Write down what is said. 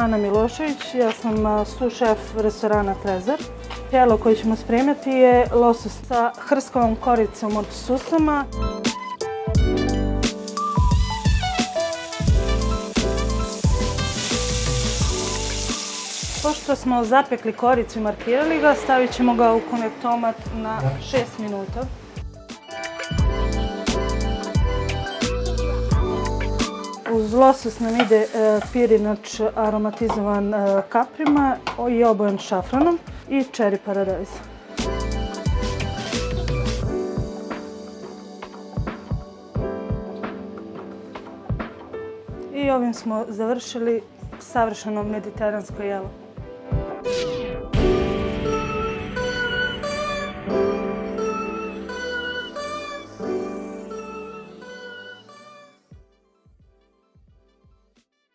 Ana Milošević, ja sam sušef restorana Trezor. Jelo koje ćemo spremati je losos sa hrskovom koricom od susama. Pošto smo zapekli koricu i markirali ga, stavit ćemo ga u konvektomat na 6 minuta. Uz losos nam ide pirinač aromatizovan kaprima i obojen šafranom i čeri paradajz. I ovim smo završili savršeno mediteransko jelo.